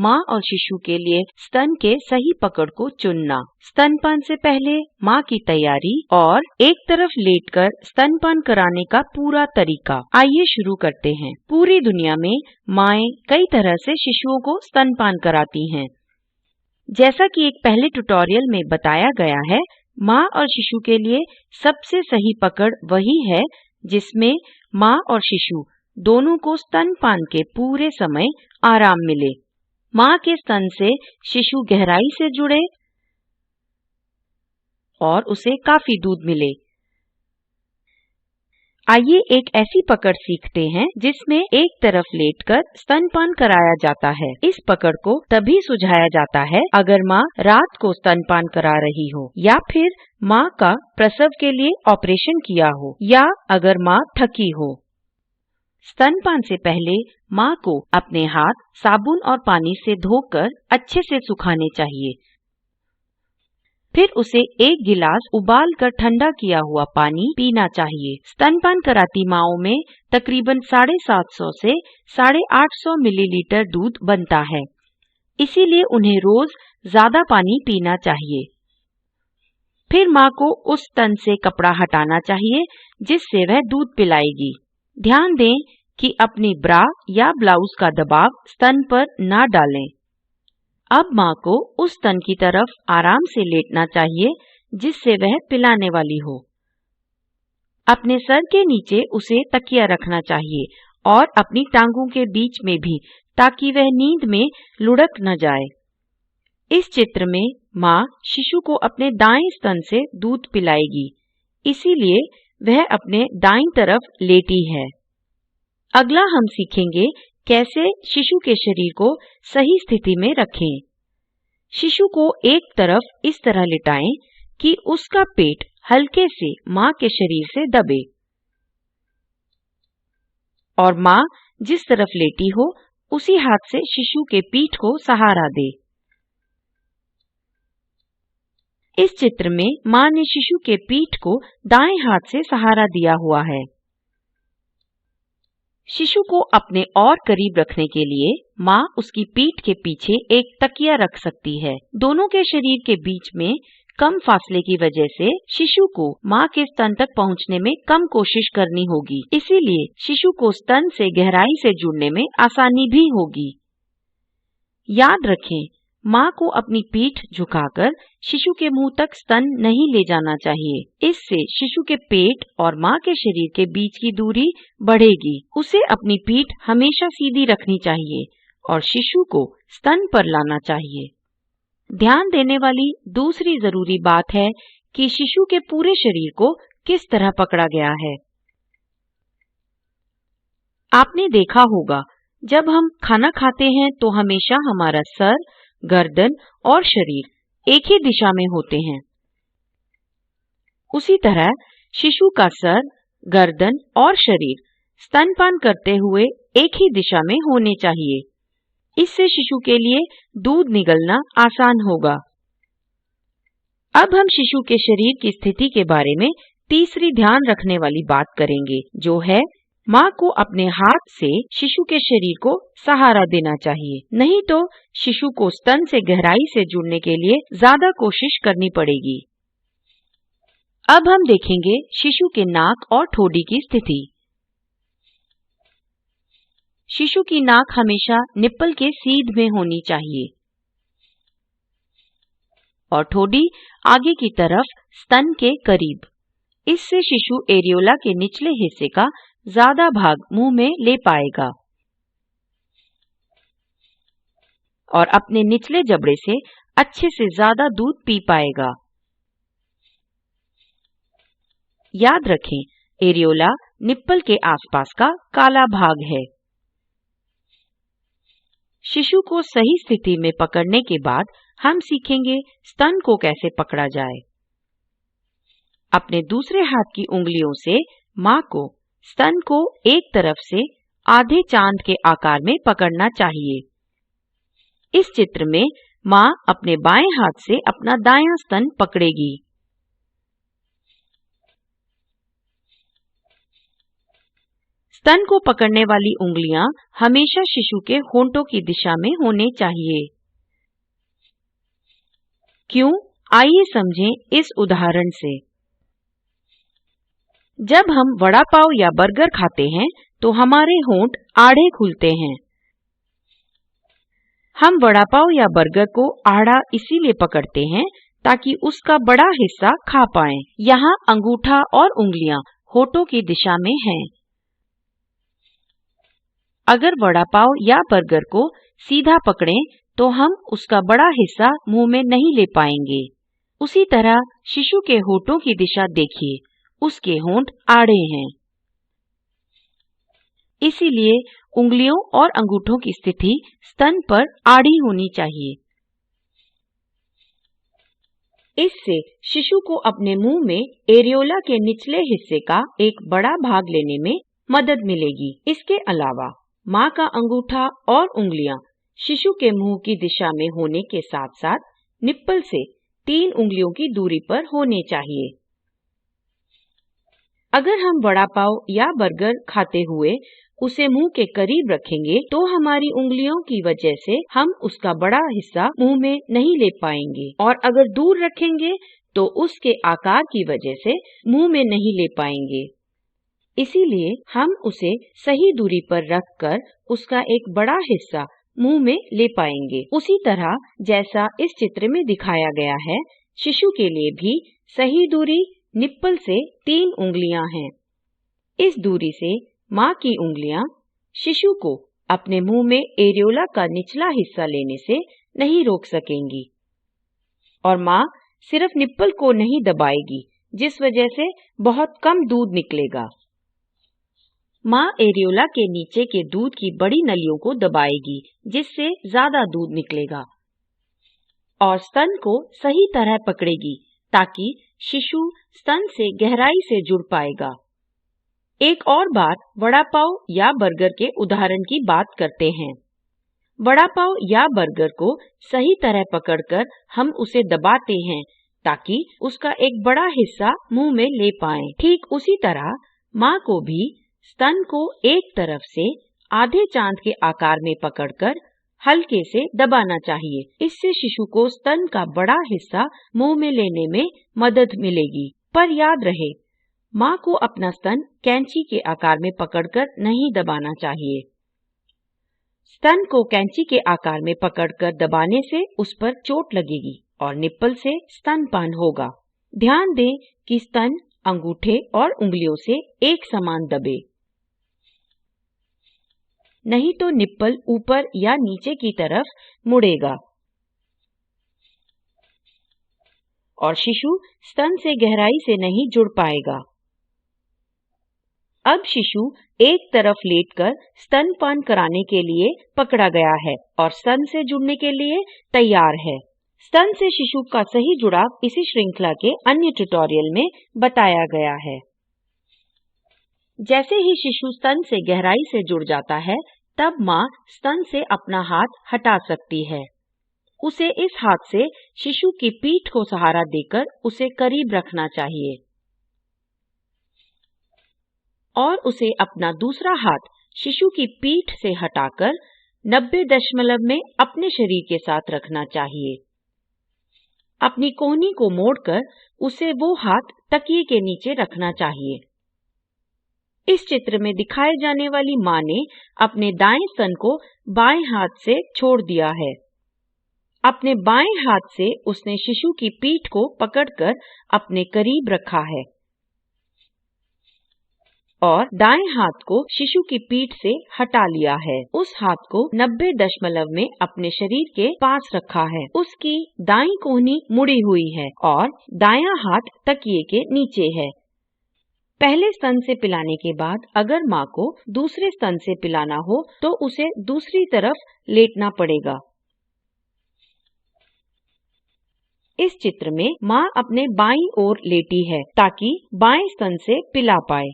माँ और शिशु के लिए स्तन के सही पकड़ को चुनना, स्तनपान से पहले माँ की तैयारी और एक तरफ लेटकर स्तनपान कराने का पूरा तरीका। आइए शुरू करते हैं। पूरी दुनिया में माएँ कई तरह से शिशुओं को स्तनपान कराती हैं। जैसा कि एक पहले ट्यूटोरियल में बताया गया है, माँ और शिशु के लिए सबसे सही पकड़ वही है जिसमें माँ और शिशु दोनों को स्तनपान के पूरे समय आराम मिले, माँ के स्तन से शिशु गहराई से जुड़े और उसे काफी दूध मिले। आइए एक ऐसी पकड़ सीखते हैं जिसमें एक तरफ लेटकर स्तनपान कराया जाता है। इस पकड़ को तभी सुझाया जाता है अगर माँ रात को स्तनपान करा रही हो, या फिर माँ का प्रसव के लिए ऑपरेशन किया हो, या अगर माँ थकी हो। स्तनपान से पहले माँ को अपने हाथ साबुन और पानी से धोकर अच्छे से सुखाने चाहिए। फिर उसे एक गिलास उबाल कर ठंडा किया हुआ पानी पीना चाहिए। स्तनपान कराती माँओं में तकरीबन 750 से 850 मिलीलीटर दूध बनता है, इसीलिए उन्हें रोज ज्यादा पानी पीना चाहिए। फिर माँ को उस स्तन से कपड़ा हटाना चाहिए जिससे वह दूध पिलाएगी। ध्यान दें कि अपनी ब्रा या ब्लाउज का दबाव स्तन पर ना डालें। अब माँ को उस स्तन की तरफ आराम से लेटना चाहिए जिससे वह पिलाने वाली हो। अपने सर के नीचे उसे तकिया रखना चाहिए और अपनी टांगों के बीच में भी, ताकि वह नींद में लुढ़क न जाए। इस चित्र में माँ शिशु को अपने दाएं स्तन से दूध पिलाएगी, इसीलिए वह अपने दाईं तरफ लेटी है। अगला हम सीखेंगे कैसे शिशु के शरीर को सही स्थिति में रखें। शिशु को एक तरफ इस तरह लिटाएं कि उसका पेट हल्के से माँ के शरीर से दबे और माँ जिस तरफ लेटी हो उसी हाथ से शिशु के पीठ को सहारा दे। इस चित्र में माँ ने शिशु के पीठ को दाएं हाथ से सहारा दिया हुआ है। शिशु को अपने और करीब रखने के लिए माँ उसकी पीठ के पीछे एक तकिया रख सकती है। दोनों के शरीर के बीच में कम फासले की वजह से शिशु को माँ के स्तन तक पहुँचने में कम कोशिश करनी होगी, इसीलिए शिशु को स्तन से गहराई से जुड़ने में आसानी भी होगी। याद रखें, माँ को अपनी पीठ झुकाकर शिशु के मुंह तक स्तन नहीं ले जाना चाहिए। इससे शिशु के पेट और माँ के शरीर के बीच की दूरी बढ़ेगी। उसे अपनी पीठ हमेशा सीधी रखनी चाहिए और शिशु को स्तन पर लाना चाहिए। ध्यान देने वाली दूसरी जरूरी बात है कि शिशु के पूरे शरीर को किस तरह पकड़ा गया है। आपने देखा होगा, जब हम खाना खाते हैं तो हमेशा हमारा सर, गर्दन और शरीर एक ही दिशा में होते हैं। उसी तरह शिशु का सर, गर्दन और शरीर स्तनपान करते हुए एक ही दिशा में होने चाहिए। इससे शिशु के लिए दूध निगलना आसान होगा। अब हम शिशु के शरीर की स्थिति के बारे में तीसरी ध्यान रखने वाली बात करेंगे, जो है माँ को अपने हाथ से शिशु के शरीर को सहारा देना चाहिए, नहीं तो शिशु को स्तन से गहराई से जुड़ने के लिए ज्यादा कोशिश करनी पड़ेगी। अब हम देखेंगे शिशु के नाक और ठोड़ी की स्थिति। शिशु की नाक हमेशा निप्पल के सीध में होनी चाहिए और ठोड़ी आगे की तरफ स्तन के करीब। इससे शिशु एरियोला के निचले हिस्से का ज्यादा भाग मुंह में ले पाएगा और अपने निचले जबड़े से अच्छे से ज्यादा दूध पी पाएगा। याद रखें, एरियोला निप्पल के आसपास का काला भाग है। शिशु को सही स्थिति में पकड़ने के बाद हम सीखेंगे स्तन को कैसे पकड़ा जाए। अपने दूसरे हाथ की उंगलियों से माँ को स्तन को एक तरफ से आधे चांद के आकार में पकड़ना चाहिए। इस चित्र में माँ अपने बाएं हाथ से अपना दायां स्तन पकड़ेगी। स्तन को पकड़ने वाली उंगलियां हमेशा शिशु के होंठों की दिशा में होने चाहिए। क्यों? आइए समझें इस उदाहरण से। जब हम वड़ा पाव या बर्गर खाते हैं तो हमारे होंठ आड़े खुलते हैं। हम वड़ा पाव या बर्गर को आड़ा इसीलिए पकड़ते हैं ताकि उसका बड़ा हिस्सा खा पाएं। यहाँ अंगूठा और उंगलियां होठों की दिशा में हैं। अगर वड़ा पाव या बर्गर को सीधा पकड़ें तो हम उसका बड़ा हिस्सा मुंह में नहीं ले पाएंगे। उसी तरह शिशु के होठों की दिशा देखिए, उसके होंठ आड़े हैं। इसीलिए उंगलियों और अंगूठों की स्थिति स्तन पर आड़ी होनी चाहिए। इससे शिशु को अपने मुंह में एरियोला के निचले हिस्से का एक बड़ा भाग लेने में मदद मिलेगी। इसके अलावा मां का अंगूठा और उंगलियां शिशु के मुंह की दिशा में होने के साथ साथ निप्पल से 3 उंगलियों की दूरी पर होने चाहिए। अगर हम वड़ा पाव या बर्गर खाते हुए उसे मुंह के करीब रखेंगे तो हमारी उंगलियों की वजह से हम उसका बड़ा हिस्सा मुंह में नहीं ले पाएंगे, और अगर दूर रखेंगे तो उसके आकार की वजह से मुंह में नहीं ले पाएंगे। इसीलिए हम उसे सही दूरी पर रखकर उसका एक बड़ा हिस्सा मुंह में ले पाएंगे। उसी तरह जैसा इस चित्र में दिखाया गया है, शिशु के लिए भी सही दूरी निप्पल से 3 उंगलियां हैं। इस दूरी से मां की उंगलियां शिशु को अपने मुंह में एरियोला का निचला हिस्सा लेने से नहीं रोक सकेंगी, और मां सिर्फ निप्पल को नहीं दबाएगी, जिस वजह से बहुत कम दूध निकलेगा। मां एरियोला के नीचे के दूध की बड़ी नलियों को दबाएगी, जिससे ज्यादा दूध निकलेगा, और स्तन को सही तरह पकड़ेगी ताकि शिशु स्तन से गहराई से जुड़ पाएगा। एक और बार वड़ा पाव या बर्गर के उदाहरण की बात करते हैं। वड़ा पाव या बर्गर को सही तरह पकड़कर हम उसे दबाते हैं ताकि उसका एक बड़ा हिस्सा मुंह में ले पाएं। ठीक उसी तरह मां को भी स्तन को एक तरफ से आधे चांद के आकार में पकड़कर हल्के से दबाना चाहिए। इससे शिशु को स्तन का बड़ा हिस्सा मुंह में लेने में मदद मिलेगी। पर याद रहे, मां को अपना स्तन कैंची के आकार में पकड़कर नहीं दबाना चाहिए। स्तन को कैंची के आकार में पकड़कर दबाने से उस पर चोट लगेगी और निप्पल से स्तनपान होगा। ध्यान दें कि स्तन अंगूठे और उंगलियों से एक समान दबे, नहीं तो निप्पल ऊपर या नीचे की तरफ मुड़ेगा और शिशु स्तन से गहराई से नहीं जुड़ पाएगा। अब शिशु एक तरफ लेटकर स्तनपान कराने के लिए पकड़ा गया है और स्तन से जुड़ने के लिए तैयार है। स्तन से शिशु का सही जुड़ाव इसी श्रृंखला के अन्य ट्यूटोरियल में बताया गया है। जैसे ही शिशु स्तन से गहराई से जुड़ जाता है, तब मां स्तन से अपना हाथ हटा सकती है। उसे इस हाथ से शिशु की पीठ को सहारा देकर उसे करीब रखना चाहिए और उसे अपना दूसरा हाथ शिशु की पीठ से हटाकर 90 दशमलव में अपने शरीर के साथ रखना चाहिए। अपनी कोहनी को मोड़कर उसे वो हाथ तकिए के नीचे रखना चाहिए। इस चित्र में दिखाए जाने वाली मां ने अपने दाएं स्तन को बाएं हाथ से छोड़ दिया है। अपने बाएं हाथ से उसने शिशु की पीठ को पकड़कर अपने करीब रखा है और दाएं हाथ को शिशु की पीठ से हटा लिया है। उस हाथ को 90 दशमलव में अपने शरीर के पास रखा है। उसकी दाईं कोहनी मुड़ी हुई है और दायां हाथ तकिए के नीचे है। पहले स्तन से पिलाने के बाद अगर मां को दूसरे स्तन से पिलाना हो तो उसे दूसरी तरफ लेटना पड़ेगा। इस चित्र में मां अपने बाईं ओर लेटी है ताकि बाएं स्तन से पिला पाए।